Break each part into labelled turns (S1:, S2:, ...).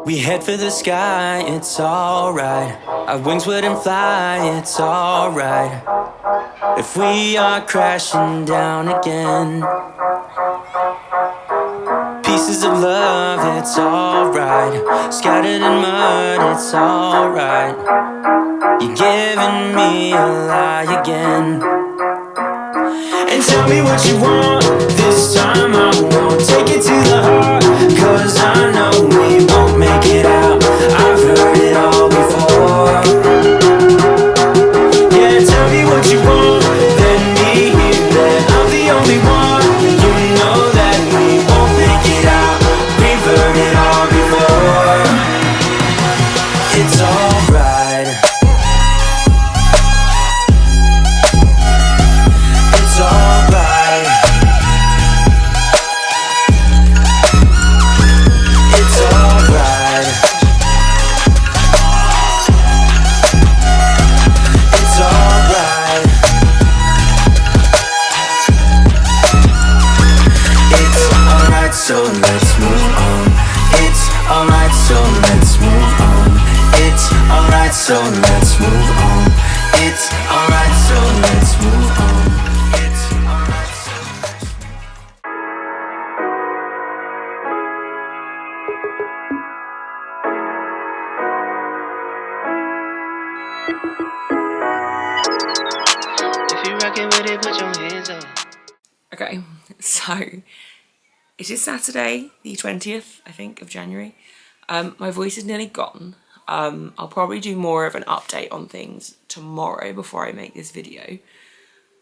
S1: We head for the sky, it's alright. Our wings wouldn't fly, it's alright. If we are crashing down again, pieces of love, it's alright. Scattered in mud, it's alright. You're giving me a lie again. And tell me what you want, this time I won't take it to the heart, 'cause I know we won't make it out. I've heard it all before. Yeah, tell me what you want, let me hear that I'm the only one. You know that we won't make it out. We've heard it all before. It's alright. It's alright. It's alright. It's alright. It's alright, so let's move on. It's alright, so let's move on. It's alright, so let's move on. It's alright, so let's move on. It's alright, so let's move on.
S2: If you rockin' with it, put your hands up.
S3: Okay, so it is Saturday, the 20th, I think, of January. My voice is nearly gone. I'll probably do more of an update on things tomorrow before I make this video.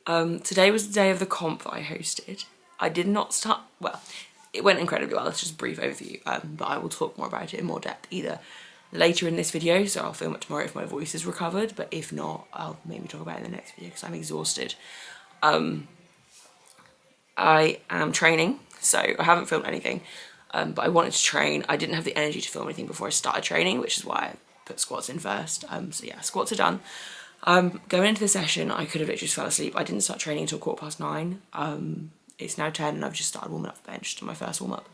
S3: Today was the day of the comp that I hosted. I did not start, well, it went incredibly well. Let's just brief overview, but I will talk more about it in more depth either later in this video, so I'll film it tomorrow if my voice is recovered, but if not, I'll maybe talk about it in the next video because I'm exhausted. I am training, so I haven't filmed anything, but I wanted to train. I didn't have the energy to film anything before I started training, which is why I put squats in first. So yeah, squats are done. Going into the session, I could have literally just fell asleep. I didn't start training until 9:15. It's now 10 and I've just started warming up the bench to my first warm up.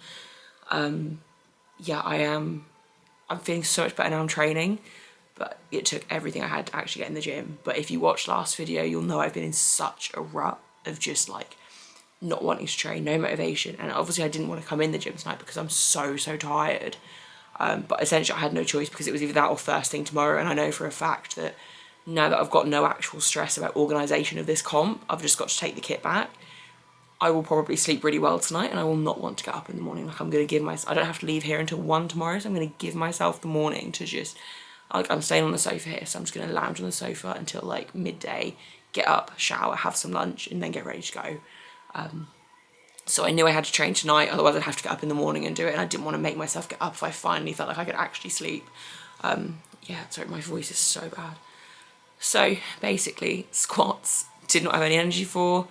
S3: Yeah, I'm feeling so much better now I'm training, but it took everything I had to actually get in the gym. But if you watched last video, you'll know I've been in such a rut of just like not wanting to train, no motivation. And obviously I didn't want to come in the gym tonight because I'm so tired. But essentially I had no choice because it was either that or first thing tomorrow. And I know for a fact that now that I've got no actual stress about organisation of this comp, I've just got to take the kit back. I will probably sleep really well tonight and I will not want to get up in the morning. Like I'm going to give myself, I don't have to leave here until 1 tomorrow, so I'm going to give myself the morning to just, like I'm staying on the sofa here, so I'm just going to lounge on the sofa until like midday, get up, shower, have some lunch and then get ready to go. So I knew I had to train tonight, otherwise I'd have to get up in the morning and do it, and I didn't want to make myself get up if I finally felt like I could actually sleep. Yeah, sorry, my voice is so bad. So basically, squats, did not have any energy for,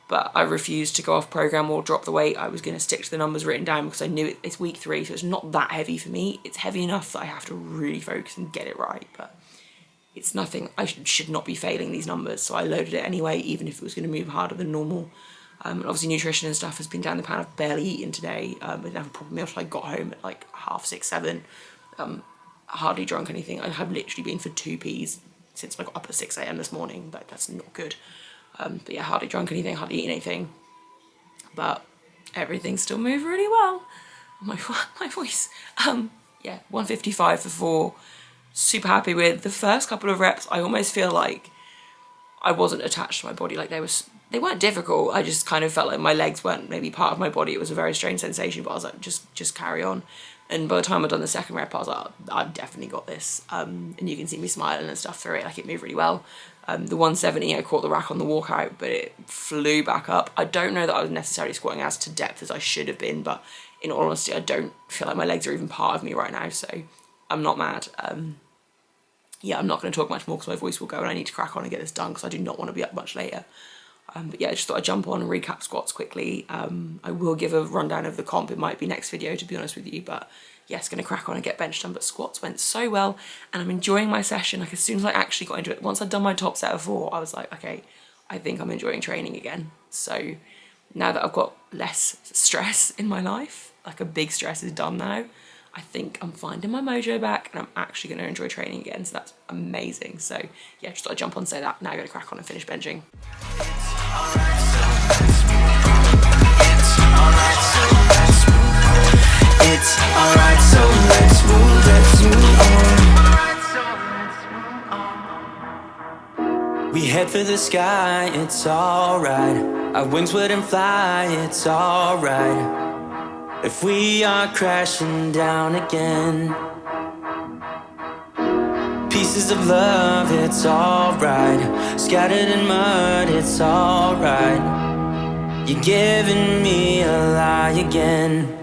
S3: but I refused to go off program or drop the weight. I was going to stick to the numbers written down because I knew it's week 3, so it's not that heavy for me. It's heavy enough that I have to really focus and get it right, but it's nothing, I should not be failing these numbers, so I loaded it anyway, even if it was going to move harder than normal. And obviously nutrition and stuff has been down the pan. I've barely eaten today. I didn't have a proper meal until I got home at like 6:30, 7. Hardly drunk anything. I have literally been for 2 Ps since I got up at 6 AM this morning, but that's not good. But yeah, hardly drunk anything, hardly eaten anything. But everything still moved really well. My voice. Yeah, 155 for 4. Super happy with the first couple of reps. I almost feel like I wasn't attached to my body. Like they weren't difficult. I just kind of felt like my legs weren't maybe part of my body. It was a very strange sensation, but I was like, just carry on. And by the time I'd done the second rep, I was like, I've definitely got this. And you can see me smiling and stuff through it. Like it moved really well. The 170, I caught the rack on the walkout, but it flew back up. I don't know that I was necessarily squatting as to depth as I should have been, but in all honesty, I don't feel like my legs are even part of me right now, so I'm not mad. Yeah, I'm not going to talk much more because my voice will go and I need to crack on and get this done because I do not want to be up much later. But yeah, I just thought I'd jump on and recap squats quickly. I will give a rundown of the comp. It might be next video, to be honest with you, but yes, going to crack on and get bench done. But squats went so well and I'm enjoying my session. Like as soon as I actually got into it, once I'd done my top set of 4, I was like, okay, I think I'm enjoying training again. So now that I've got less stress in my life, like a big stress is done now, I think I'm finding my mojo back and I'm actually going to enjoy training again. So that's amazing. So yeah, just thought I'd jump on and say that. Now I'm going to crack on and finish benching.
S1: It's alright, so let's move on. We head for the sky, it's alright. Our wings wouldn't fly, it's alright. If we are crashing down again, pieces of love, it's alright. Scattered in mud, it's alright. You're giving me a lie again.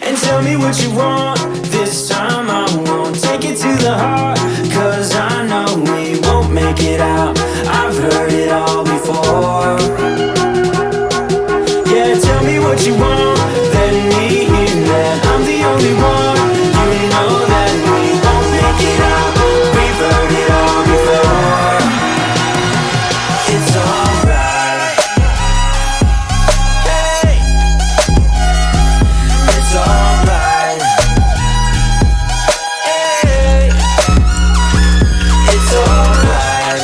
S1: And tell me what you want, this time I won't take it to the heart, 'cause I know we won't make it out. I've heard it all before. Yeah, tell me what you want, let me hear that I'm the only one. You know that we won't make it out. We've heard it all before. It's alright. Hey, it's alright. Hey, it's alright.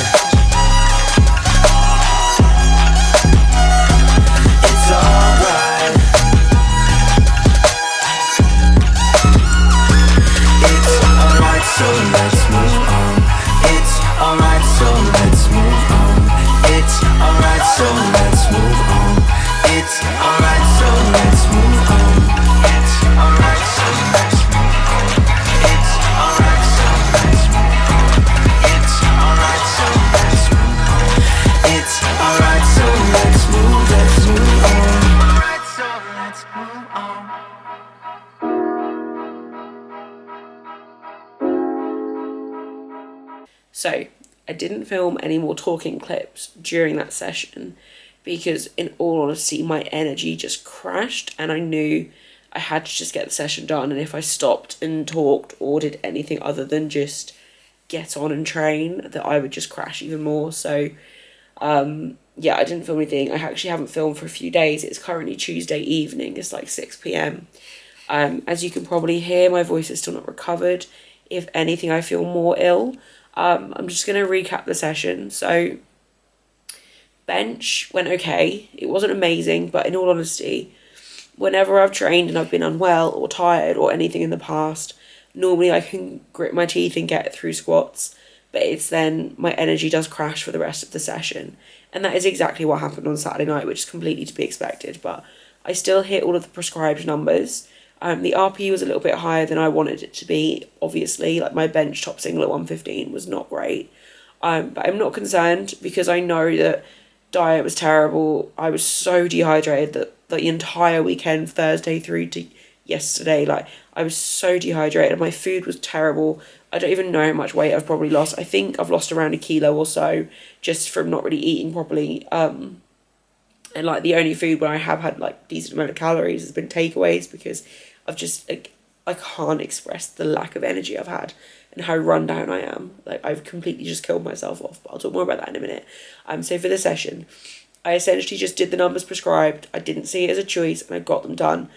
S1: It's alright. It's alright, so let's move on. It's alright, so let's move on. It's alright, so let's move on. It's alright, so let's move on. It's alright, so let's move on. It's alright, so let's move on. It's alright, so let's move on. It's alright, so let's move on. Alright, so let's move on.
S3: So I didn't film any more talking clips during that session because in all honesty, my energy just crashed and I knew I had to just get the session done. And if I stopped and talked or did anything other than just get on and train, that I would just crash even more. So yeah, I didn't film anything. I actually haven't filmed for a few days. It's currently Tuesday evening. It's like 6 p.m. As you can probably hear, my voice is still not recovered. If anything, I feel more ill. I'm just going to recap the session. So bench went okay. It wasn't amazing, but in all honesty, whenever I've trained and I've been unwell or tired or anything in the past, normally I can grit my teeth and get through squats, but it's then my energy does crash for the rest of the session. And that is exactly what happened on Saturday night, which is completely to be expected, but I still hit all of the prescribed numbers. The RP was a little bit higher than I wanted it to be, obviously. Like my bench top single at 115 was not great. But I'm not concerned because I know that diet was terrible. I was so dehydrated that the entire weekend, Thursday through to yesterday, like I was so dehydrated. My food was terrible. I don't even know how much weight I've probably lost. I think I've lost around 1 kilo or so just from not really eating properly. And like the only food where I have had like decent amount of calories has been takeaways because I've just like, I can't express the lack of energy I've had and how run down I am. Like I've completely just killed myself off, but I'll talk more about that in a minute. So for the session, I essentially just did the numbers prescribed. I didn't see it as a choice and I got them done.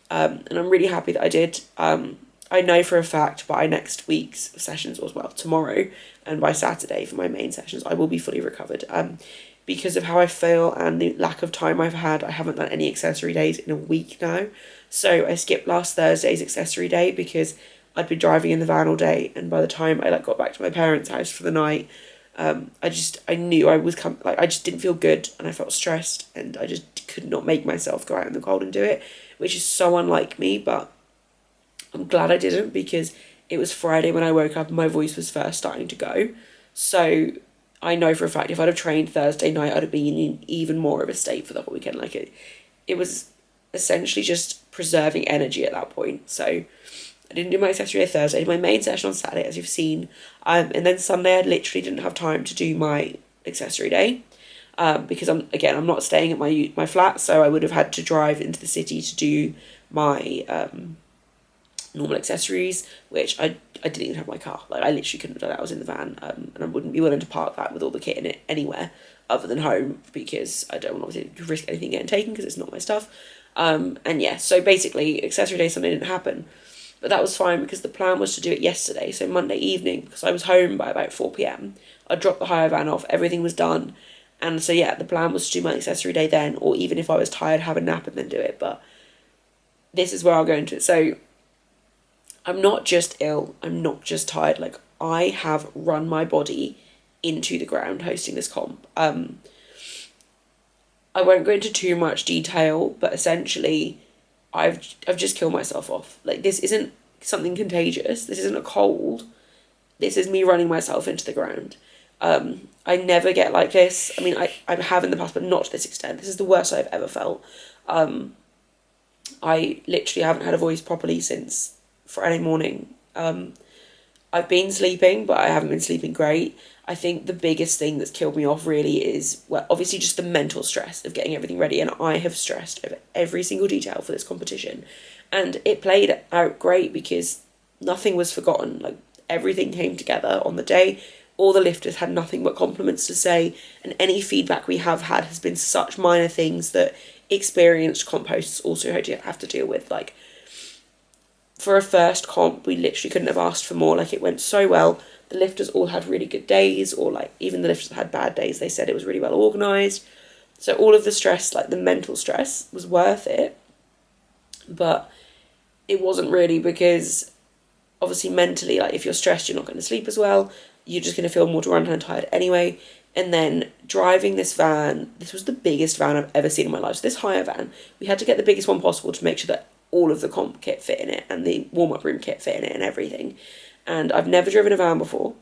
S3: And I'm really happy that I did. I know for a fact by next week's sessions, or well, tomorrow and by Saturday for my main sessions, I will be fully recovered. Because of how I feel and the lack of time I've had, I haven't done any accessory days in a week now. So I skipped last Thursday's accessory day because I'd been driving in the van all day, and by the time I got back to my parents' house for the night, I knew I was I just didn't feel good and I felt stressed and I just could not make myself go out in the cold and do it, which is so unlike me, but I'm glad I didn't because it was Friday when I woke up and my voice was first starting to go. So I know for a fact if I'd have trained Thursday night, I'd have been in even more of a state for the whole weekend. Like it was essentially just preserving energy at that point. So I didn't do my accessory day Thursday. I did my main session on Saturday, as you've seen. And then Sunday, I literally didn't have time to do my accessory day. Because I'm not staying at my flat, so I would have had to drive into the city to do my normal accessories, which I didn't even have my car. Like I literally couldn't have done it. I was in the van, and I wouldn't be willing to park that with all the kit in it anywhere other than home because I don't want to risk anything getting taken because it's not my stuff. And yeah, so basically accessory day Sunday didn't happen. But that was fine because the plan was to do it yesterday, so Monday evening, because I was home by about 4 p.m. I dropped the hire van off, everything was done. And so yeah, the plan was to do my accessory day then, or even if I was tired, have a nap and then do it. But this is where I'll go into it. So I'm not just ill, I'm not just tired. Like, I have run my body into the ground hosting this comp. I won't go into too much detail, but essentially I've just killed myself off. Like, this isn't something contagious. This isn't a cold. This is me running myself into the ground. I never get like this. I mean, I have in the past, but not to this extent. This is the worst I've ever felt. I literally haven't had a voice properly since Friday morning. I've been sleeping, but I haven't been sleeping great. I think the biggest thing that's killed me off really is, well, obviously just the mental stress of getting everything ready. And I have stressed over every single detail for this competition. And it played out great because nothing was forgotten. Like, everything came together on the day. All the lifters had nothing but compliments to say. And any feedback we have had has been such minor things that experienced comp hosts also have to deal with. Like, for a first comp, we literally couldn't have asked for more. Like, it went so well. The lifters all had really good days, or like even the lifters that had bad days, they said it was really well organised. So all of the stress, like the mental stress, was worth it. But it wasn't really, because obviously mentally, like, if you're stressed, you're not going to sleep as well. You're just going to feel more run down tired anyway. And then driving this van, this was the biggest van I've ever seen in my life. So this hire van, we had to get the biggest one possible to make sure that all of the comp kit fit in it and the warm-up room kit fit in it and everything. And I've never driven a van before.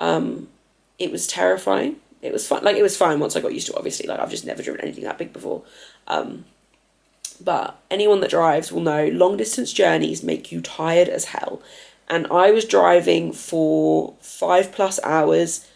S3: It was terrifying. It was fun. Like, it was fine once I got used to it, obviously. Like, I've just never driven anything that big before. But anyone that drives will know long-distance journeys make you tired as hell. And I was driving for 5+ hours.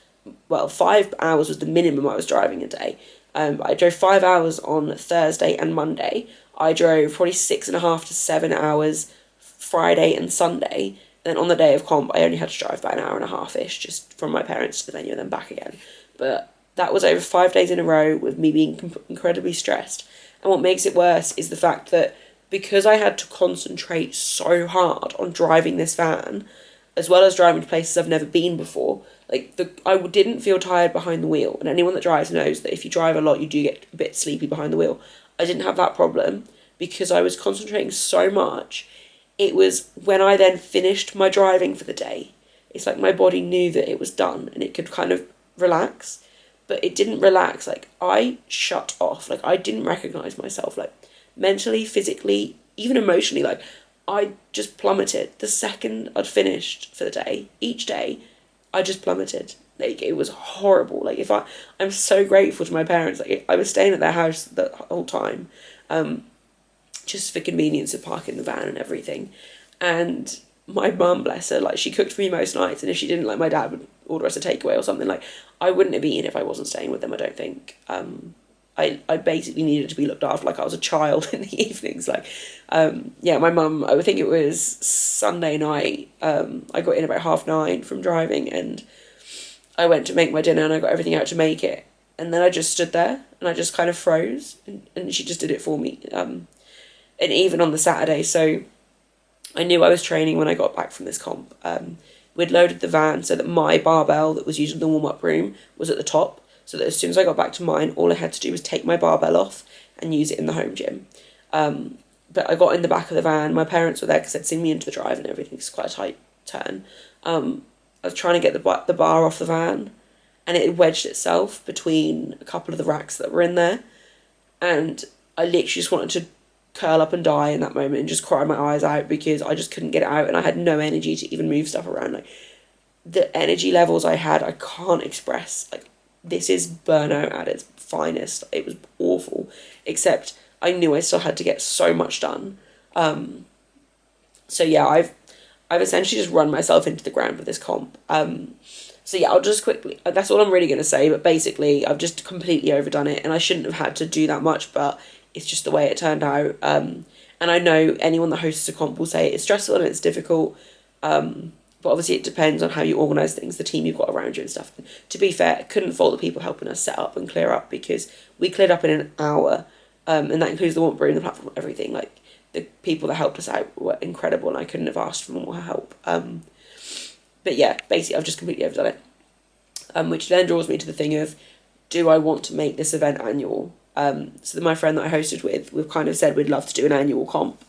S3: Well, 5 hours was the minimum I was driving a day. I drove 5 hours on Thursday and Monday. I drove probably 6.5 to 7 hours Friday and Sunday. Then on the day of comp, I only had to drive about an hour and a half-ish, just from my parents to the venue and then back again. But that was over 5 days in a row with me being incredibly stressed. And what makes it worse is the fact that because I had to concentrate so hard on driving this van, as well as driving to places I've never been before, like, I didn't feel tired behind the wheel. And anyone that drives knows that if you drive a lot, you do get a bit sleepy behind the wheel. I didn't have that problem because I was concentrating so much. It was when I then finished my driving for the day, it's like my body knew that it was done and it could kind of relax. But it didn't relax. Like, I shut off. Like, I didn't recognise myself. Like, mentally, physically, even emotionally, like, I just plummeted. The second I'd finished for the day, each day, I just plummeted. Like, it was horrible. Like, I'm so grateful to my parents. Like, I was staying at their house the whole time, just for convenience of parking the van and everything. And my mum, bless her, like, she cooked for me most nights, and if she didn't, like, my dad would order us a takeaway or something. Like, I wouldn't have eaten if I wasn't staying with them, I don't think. I basically needed to be looked after like I was a child in the evenings. Like, yeah, my mum, I think it was Sunday night, I got in about 9:30 from driving, and I went to make my dinner and I got everything out to make it. And then I just stood there and I just kind of froze, and she just did it for me. And even on the Saturday, so I knew I was training when I got back from this comp. We'd loaded the van so that my barbell that was used in the warm-up room was at the top, so that as soon as I got back to mine, all I had to do was take my barbell off and use it in the home gym. But I got in the back of the van. My parents were there because they'd seen me into the drive and everything. It's quite a tight turn. I was trying to get the bar off the van, and it wedged itself between a couple of the racks that were in there. And I literally just wanted to curl up and die in that moment and just cry my eyes out because I just couldn't get it out, and I had no energy to even move stuff around. Like, the energy levels I had, I can't express. Like, this is burnout at its finest. It was awful, except I knew I still had to get so much done. So yeah, I've essentially just run myself into the ground with this comp. So yeah, I'll just quickly, that's all I'm really going to say, but basically I've just completely overdone it, and I shouldn't have had to do that much, but it's just the way it turned out. And I know anyone that hosts a comp will say it's stressful and it's difficult, but obviously it depends on how you organise things, the team you've got around you and stuff. And to be fair, I couldn't fault the people helping us set up and clear up, because we cleared up in an hour, and that includes the Want Brew and the platform, everything. Like, the people that helped us out were incredible, and I couldn't have asked for more help. But yeah, basically I've just completely overdone it, which then draws me to the thing of, do I want to make this event annual? So my friend that I hosted with, we've kind of said we'd love to do an annual comp.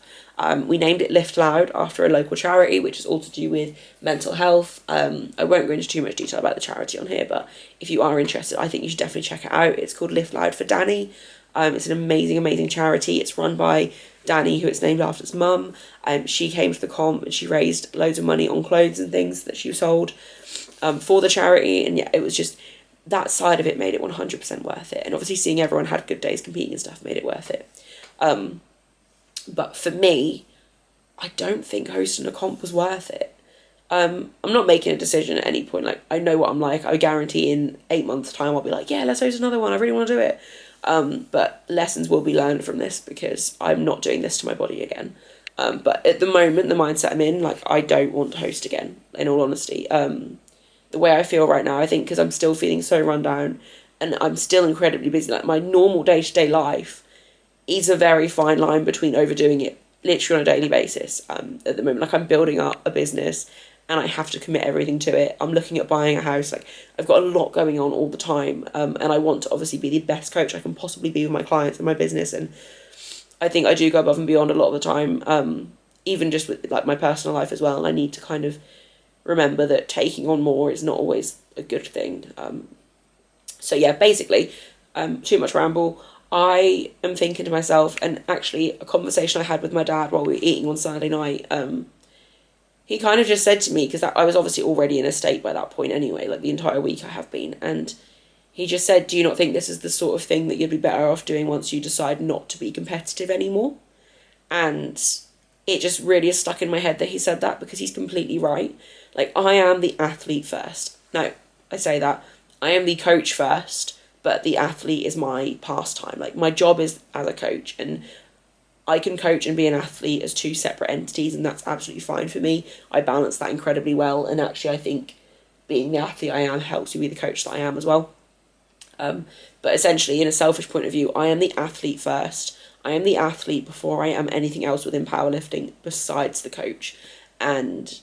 S3: We named it Lift Loud after a local charity, which is all to do with mental health. I won't go into too much detail about the charity on here, but if you are interested, I think you should definitely check it out. It's called Lift Loud for Danny. It's an amazing charity. It's run by Danny, who it's named after his mum. She came to the comp and she raised loads of money on clothes and things that she sold for the charity. And yeah, it was just, that side of it made it 100% worth it. And obviously seeing everyone had good days competing and stuff made it worth it. But for me, I don't think hosting a comp was worth it. I'm not making a decision at any point. Like, I know what I'm like. I guarantee in 8 months' time I'll be like, yeah, let's host another one. I really want to do it. But lessons will be learned from this, because I'm not doing this to my body again. But at the moment, the mindset I'm in, like, I don't want to host again, in all honesty. The way I feel right now, I think, because I'm still feeling so run down and I'm still incredibly busy. Like, my normal day-to-day life is a very fine line between overdoing it literally on a daily basis. At the moment, like, I'm building up a business and I have to commit everything to it. I'm looking at buying a house. Like, I've got a lot going on all the time. And I want to obviously be the best coach I can possibly be with my clients and my business. And I think I do go above and beyond a lot of the time, even just with, like, my personal life as well. And I need to kind of remember that taking on more is not always a good thing. So yeah, basically, too much ramble. I am thinking to myself, and actually a conversation I had with my dad while we were eating on Saturday night, he kind of just said to me, because I was obviously already in a state by that point anyway, like the entire week I have been, and he just said, do you not think this is the sort of thing that you'd be better off doing once you decide not to be competitive anymore? And it just really is stuck in my head that he said that, because he's completely right. Like, I am the athlete first. Now, I say that, I am the coach first, but the athlete is my pastime. Like, my job is as a coach, and I can coach and be an athlete as two separate entities, and that's absolutely fine for me. I balance that incredibly well, and actually I think being the athlete I am helps me be the coach that I am as well. But essentially, in a selfish point of view, I am the athlete first. I am the athlete before I am anything else within powerlifting besides the coach. And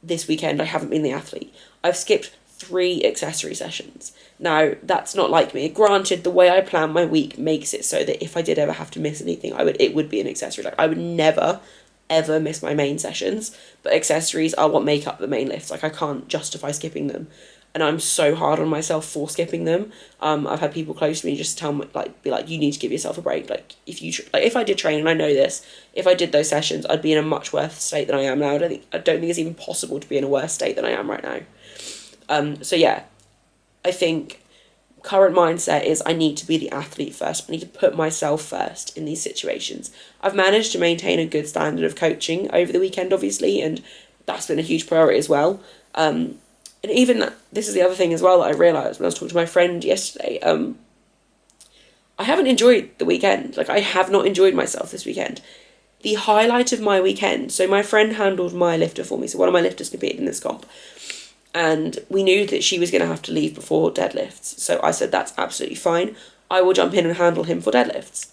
S3: this weekend I haven't been the athlete. I've skipped 3 accessory sessions. Now, that's not like me. Granted, the way I plan my week makes it so that if I did ever have to miss anything, it would be an accessory. Like, I would never, ever miss my main sessions, but accessories are what make up the main lifts. Like, I can't justify skipping them. And I'm so hard on myself for skipping them. I've had people close to me just tell me, like, be like, you need to give yourself a break. Like, if I did train, and I know this, if I did those sessions, I'd be in a much worse state than I am now. I don't think it's even possible to be in a worse state than I am right now. So yeah, I think current mindset is I need to be the athlete first. I need to put myself first in these situations. I've managed to maintain a good standard of coaching over the weekend, obviously, and that's been a huge priority as well. And even this is the other thing as well that I realised when I was talking to my friend yesterday. I haven't enjoyed the weekend. Like, I have not enjoyed myself this weekend. The highlight of my weekend, so my friend handled my lifter for me. So one of my lifters competed in this comp. And we knew that she was going to have to leave before deadlifts. So I said, that's absolutely fine. I will jump in and handle him for deadlifts.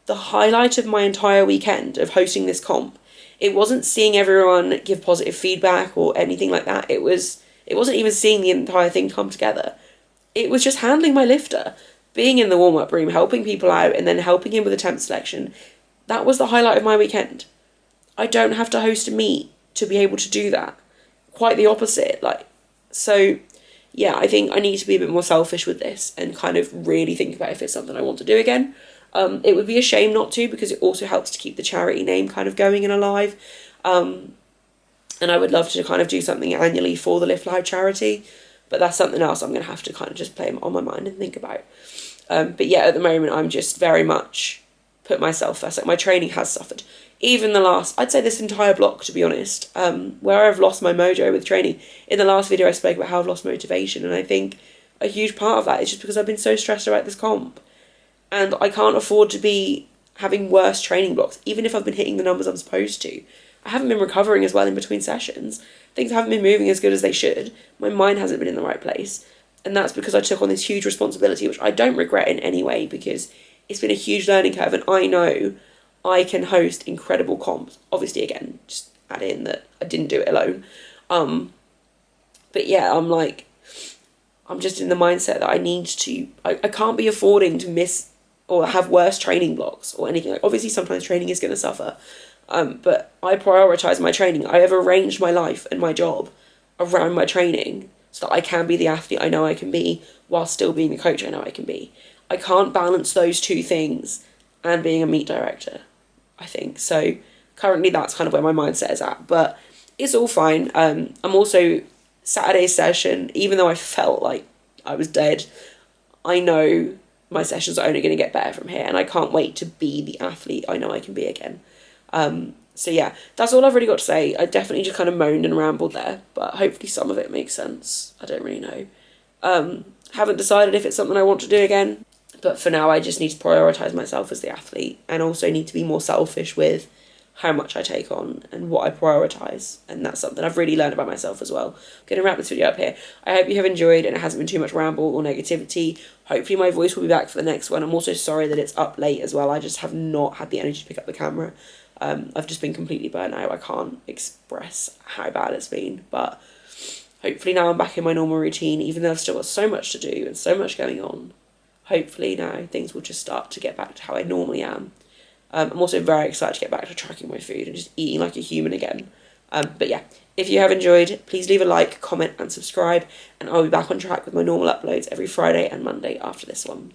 S3: The highlight of my entire weekend of hosting this comp, it wasn't seeing everyone give positive feedback or anything like that. It wasn't even seeing the entire thing come together. It was just handling my lifter, being in the warm-up room, helping people out, and then helping him with attempt selection. That was the highlight of my weekend. I don't have to host a meet to be able to do that. Quite the opposite. So yeah, I think I need to be a bit more selfish with this and kind of really think about if it's something I want to do again. It would be a shame not to, because it also helps to keep the charity name kind of going and alive. And I would love to kind of do something annually for the Lift Loud charity, but that's something else I'm going to have to kind of just play on my mind and think about. But yeah, at the moment, I'm just very much put myself first. Like, my training has suffered. Even I'd say this entire block, to be honest, where I've lost my mojo with training. In the last video, I spoke about how I've lost motivation, and I think a huge part of that is just because I've been so stressed about this comp. And I can't afford to be having worse training blocks, even if I've been hitting the numbers I'm supposed to. I haven't been recovering as well in between sessions. Things haven't been moving as good as they should. My mind hasn't been in the right place. And that's because I took on this huge responsibility, which I don't regret in any way, because it's been a huge learning curve, and I know I can host incredible comps. Obviously, again, just add in that I didn't do it alone. But yeah, I'm just in the mindset that I need to, I can't be affording to miss or have worse training blocks or anything. Like, obviously, sometimes training is going to suffer. But I prioritise my training. I have arranged my life and my job around my training so that I can be the athlete I know I can be while still being the coach I know I can be. I can't balance those two things and being a meet director, I think. So currently that's kind of where my mindset is at, but it's all fine. I'm also, Saturday's session, even though I felt like I was dead, I know my sessions are only going to get better from here, and I can't wait to be the athlete I know I can be again. So yeah, that's all I've really got to say. I definitely just kind of moaned and rambled there, but hopefully some of it makes sense. I don't really know. Haven't decided if it's something I want to do again, but for now I just need to prioritise myself as the athlete, and also need to be more selfish with how much I take on and what I prioritise, and that's something I've really learned about myself as well. I'm going to wrap this video up here. I hope you have enjoyed and it hasn't been too much ramble or negativity. Hopefully my voice will be back for the next one. I'm also sorry that it's up late as well. I just have not had the energy to pick up the camera. I've just been completely burnt out. I can't express how bad it's been, but hopefully now I'm back in my normal routine, even though I've still got so much to do and so much going on. Hopefully now things will just start to get back to how I normally am. I'm also very excited to get back to tracking my food and just eating like a human again. But yeah, if you have enjoyed, please leave a like, comment and subscribe, and I'll be back on track with my normal uploads every Friday and Monday after this one.